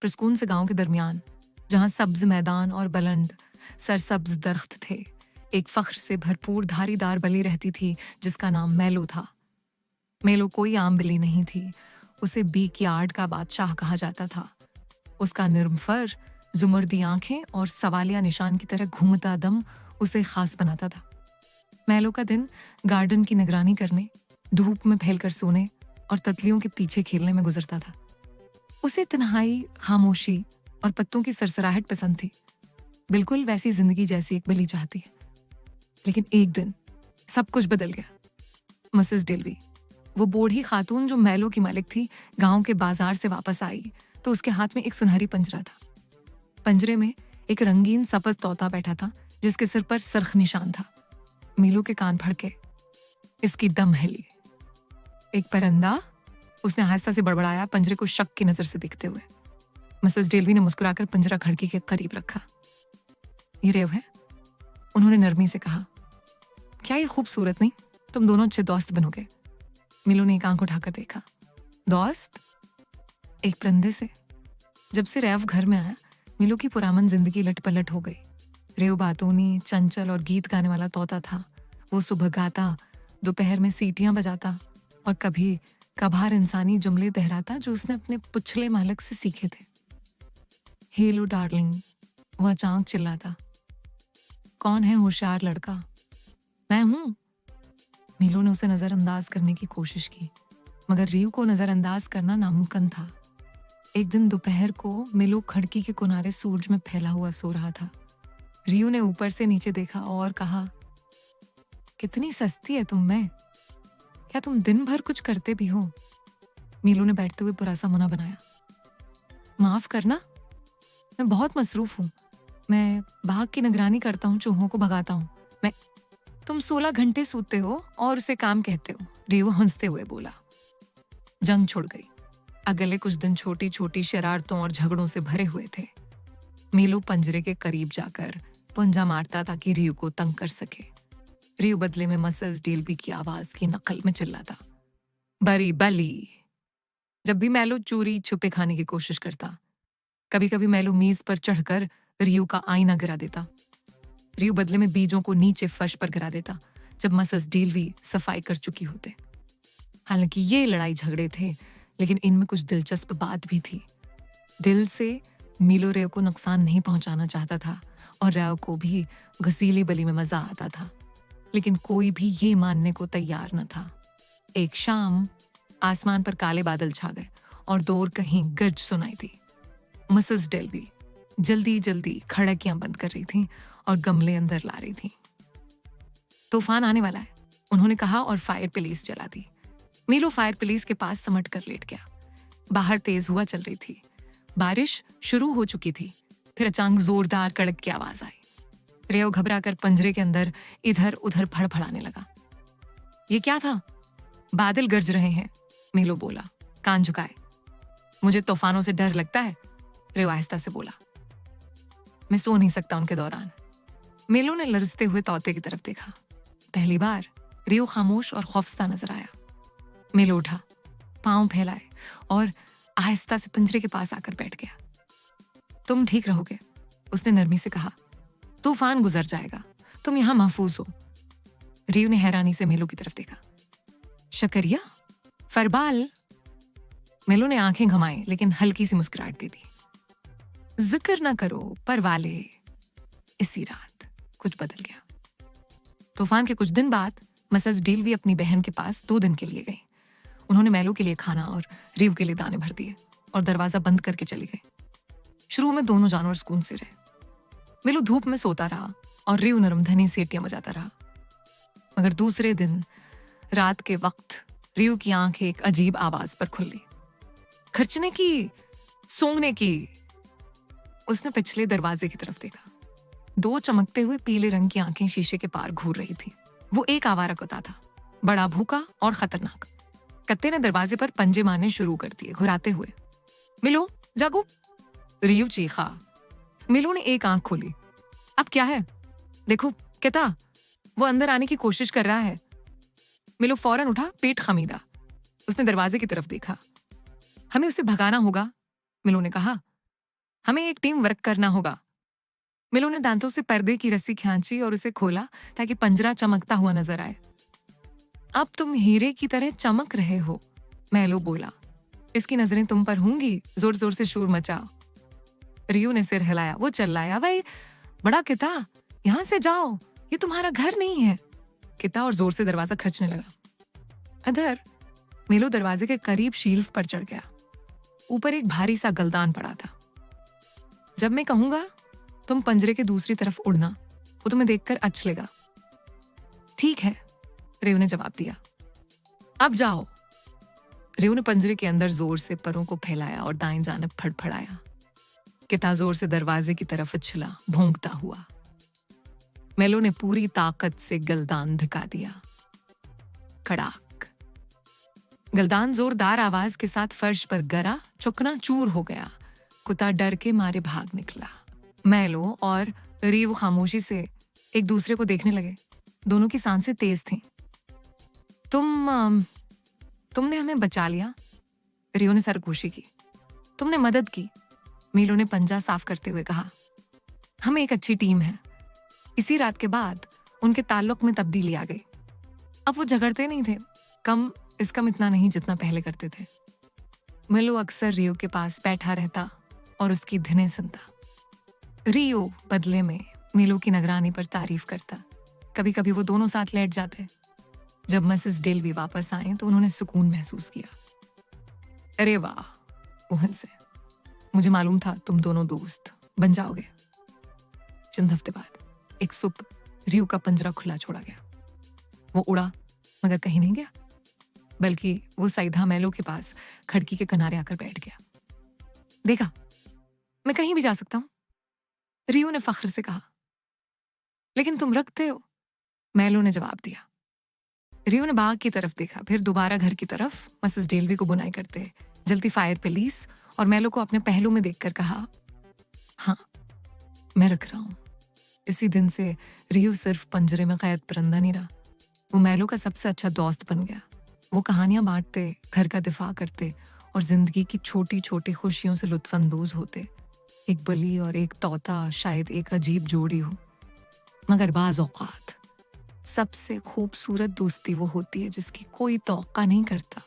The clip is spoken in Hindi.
प्रस्कून से गांव के दरमियान, जहां सब्ज मैदान और बुलंद सरसब्ज दरख्त थे, एक फख्र से भरपूर धारीदार बली रहती थी जिसका नाम मेलो था। मेलो कोई आम बिल्ली नहीं थी, उसे बीक यार्ड का बादशाह कहा जाता था। उसका निर्म फर, जुमर्दी आंखें और सवालिया निशान की तरह घूमता दम उसे खास बनाता था। मेलो का दिन गार्डन की निगरानी करने, धूप में फैलकर सोने और तितलियों के पीछे खेलने में गुजरता था। उसे तन्हाई, खामोशी और पत्तों की सरसराहट पसंद थी, बिल्कुल वैसी जिंदगी जैसी एक बिल्ली चाहती है। लेकिन एक दिन सब कुछ बदल गया। मिसेस डेल्वी, वो बूढ़ी खातून जो मेलो की मालिक थी, गांव के बाजार से वापस आई तो उसके हाथ में एक सुनहरी पंजरा था। पंजरे में एक रंगीन सफेद तोता बैठा था जिसके सिर पर सरख निशान था। मीलू के कान फड़के, इसकी दम हिली। एक परिंदा, उसने आहिस्ता से बड़बड़ाया, पंजरे को शक की नजर से देखते हुए। मिसेस डेल्वी ने मुस्कुराकर पंजरा खिड़की के करीब रखा। ये रेव है, उन्होंने नरमी से कहा। क्या ये खूबसूरत नहीं? तुम दोनों अच्छे दोस्त बनोगे। मीलू ने एक आंख उठाकर देखा। दोस्त? एक परिंदे से? जब से रेव घर में आया, मीलू की पुरामन जिंदगी लटपलट हो गई। रेव बातूनी, चंचल और गीत गाने वाला तोता था। वो सुबह गाता, दोपहर में सीटियां बजाता और कभी कभार इंसानी जुमले दोहराता जो उसने अपने पुछले मालिक से सीखे थे। हेलो डार्लिंग, वो अचानक चिल्लाता। कौन है होशियार लड़का? मैं हूं। मीलू ने उसे नजरअंदाज करने की कोशिश की, मगर रियू को नजरअंदाज करना नामुमकिन था। एक दिन दोपहर को मीलू खिड़की के किनारे सूरज में फैला हुआ सो रहा था। रियू ने ऊपर से नीचे देखा और कहा, कितनी सस्ती है तुम में। क्या तुम दिन भर कुछ करते भी हो? मीलू ने बैठते हुए बुरा सा मुना बनाया। माफ करना, मैं बहुत मसरूफ हूँ। मैं बाग की निगरानी करता हूँ, चूहों को भगाता हूँ। मैं तुम 16 घंटे सोते हो और उसे काम कहते हो, रियू हंसते हुए बोला। जंग छुड़ गई। अगले कुछ दिन छोटी छोटी शरारतों और झगड़ों से भरे हुए थे। मीलू पंजरे के करीब जाकर पुंजा मारता ताकि रियू को तंग कर सके। रियू बदले में मिसेस डेल्वी की आवाज की नकल में चिल्लाता, बरी बली। जब भी मेलो चोरी छुपे खाने की कोशिश करता, कभी कभी मेलो मेज पर चढ़कर रियू का आईना गिरा देता। रियू बदले में बीजों को नीचे फर्श पर गिरा देता जब मिसेस डेल्वी सफाई कर चुकी होते। हालांकि ये लड़ाई झगड़े थे, लेकिन इनमें कुछ दिलचस्प बात भी थी। दिल से मीलो रेव को नुकसान नहीं पहुंचाना चाहता था और रेव को भी घसीली बली में मजा आता था, लेकिन कोई भी ये मानने को तैयार न था। एक शाम आसमान पर काले बादल छा गए और दूर कहीं गर्ज सुनाई दी। मिसेस डेल्वी जल्दी जल्दी खिड़कियां बंद कर रही थीं और गमले अंदर ला रही थीं। तूफान आने वाला है, उन्होंने कहा और फायर पुलिस जला दी। मीलू फायर पुलिस के पास समट कर लेट गया। बाहर तेज हुआ चल रही थी, बारिश शुरू हो चुकी थी। फिर अचानक जोरदार कड़क की आवाज आई। रेव घबराकर पंजरे के अंदर इधर उधर फड़फड़ाने लगा। ये क्या था? बादल गरज रहे हैं, मीलू बोला, कान झुकाए। मुझे तूफानों से डर लगता है, रेव आहिस्ता से बोला। मैं सो नहीं सकता उनके दौरान। मीलू ने लरजते हुए तोते की तरफ देखा। पहली बार रेव खामोश और खौफजदा नजर आया। मीलू उठा, पांव फैलाए और आहिस्ता से पंजरे के पास आकर बैठ गया। तुम ठीक रहोगे, उसने नरमी से कहा। तूफान गुजर जाएगा, तुम यहां महफूज हो। रियू ने हैरानी से मेलू की तरफ देखा। शकरिया? फरबाल? मेलू ने आंखें घुमाई लेकिन हल्की सी मुस्कुराहट दे दी। जिक्र ना करो परवाले। इसी रात कुछ बदल गया। तूफान के कुछ दिन बाद मिसेस डेल्वी अपनी बहन के पास 2 दिन के लिए गई। उन्होंने मेलू के लिए खाना और रियू के लिए दाने भर दिए और दरवाजा बंद करके चली गई। शुरू में दोनों जानवर सुकून से रहे। मेलू धूप में सोता रहा और रियू नरमधनी सीटियां बजाता रहा। मगर दूसरे दिन रात के वक्त रियू की आंखें एक अजीब आवाज पर खुली। खर्चने की, सूंघने की। उसने पिछले दरवाजे की तरफ देखा। 2 चमकते हुए पीले रंग की आंखें शीशे के पार घूर रही थी। वो एक आवारा कुत्ता था, बड़ा भूखा और खतरनाक। कत्ते ने दरवाजे पर पंजे मारने शुरू कर दिए, घुराते हुए। मिलू, जागो, रियू चीखा। मिलू ने एक आंख खोली। अब क्या है? देखो कहता, वो अंदर आने की कोशिश कर रहा है। मिलू फौरन उठा, पेट खमीदा। उसने दरवाजे की तरफ देखा। हमें उसे भगाना होगा, मिलू ने कहा। हमें एक टीम वर्क करना होगा। मेलो ने दांतों से पर्दे की रस्सी खींची और उसे खोला ताकि पंजरा चमकता हुआ नजर आए। अब तुम हीरे की तरह चमक रहे हो, मेलो बोला। इसकी नजरें तुम पर होंगी, जोर जोर से शोर मचा। रियो ने सिर हिलाया। वो चिल्लाया, भाई बड़ा किता, यहां से जाओ, ये तुम्हारा घर नहीं है। किता और जोर से दरवाजा खर्चने लगा। अदर मेलो दरवाजे के करीब शील्फ पर चढ़ गया। ऊपर एक भारी सा गलदान पड़ा था। जब मैं कहूंगा तुम पंजरे के दूसरी तरफ उड़ना, वो तुम्हें देखकर अचलेगा। ठीक है, रेव ने जवाब दिया। अब जाओ। रेव ने पंजरे के अंदर जोर से परों को फैलाया और दाएं जानब फड़फड़ाया। किता जोर से दरवाजे की तरफ उछला, भौंकता हुआ। मेलो ने पूरी ताकत से गलदान धिका दिया। कड़ाक। गलदान जोरदार आवाज के साथ फर्श पर गिरा, चुकना चूर हो गया। कुत्ता डर के मारे भाग निकला। मेलो और रियो खामोशी से एक दूसरे को देखने लगे। दोनों की सांसें तेज थीं। तुमने हमें बचा लिया, रियो ने सरगोशी की। तुमने मदद की, मेलो ने पंजा साफ करते हुए कहा। हम एक अच्छी टीम है। इसी रात के बाद उनके ताल्लुक में तब्दीली आ गई। अब वो झगड़ते नहीं थे, कम इतना नहीं जितना पहले करते थे। मेलो अक्सर रियो के पास बैठा रहता और उसकी धुनें सुनता। रियो बदले में मेलो की निगरानी पर तारीफ करता। कभी कभी वो दोनों साथ लेट जाते। जब मिसेस डेल्वी वापस आए तो उन्होंने सुकून महसूस किया। अरे वाह, वो हंसे। मुझे मालूम था तुम दोनों दोस्त बन जाओगे। चंद हफ्ते बाद एक सुबह रियो का पंजरा खुला छोड़ा गया। वो उड़ा मगर कहीं नहीं गया, बल्कि वो सीधा मेलो के पास खिड़की के किनारे आकर बैठ गया। देखा, मैं कहीं भी जा सकता हूं, रियो ने फख्र से कहा। लेकिन तुम रखते हो, मेलो ने जवाब दिया। रियो ने बाग की तरफ देखा, फिर दोबारा घर की तरफ। मिसेस डेल्वी को बुनाई करते जल्दी फायर पुलिस और मेलो को अपने पहलू में देखकर कहा, हाँ मैं रख रहा हूं। इसी दिन से रियो सिर्फ पंजरे में कैद परिंदा नहीं रहा, वो मेलो का सबसे अच्छा दोस्त बन गया। वो कहानियां बांटते, घर का दिफा करते और जिंदगी की छोटी छोटी खुशियों से लुत्फानंदोज होते। एक बली और एक तोता शायद एक अजीब जोड़ी हो, मगर बाज औकात सबसे खूबसूरत दोस्ती वो होती है जिसकी कोई तौक़ा नहीं करता।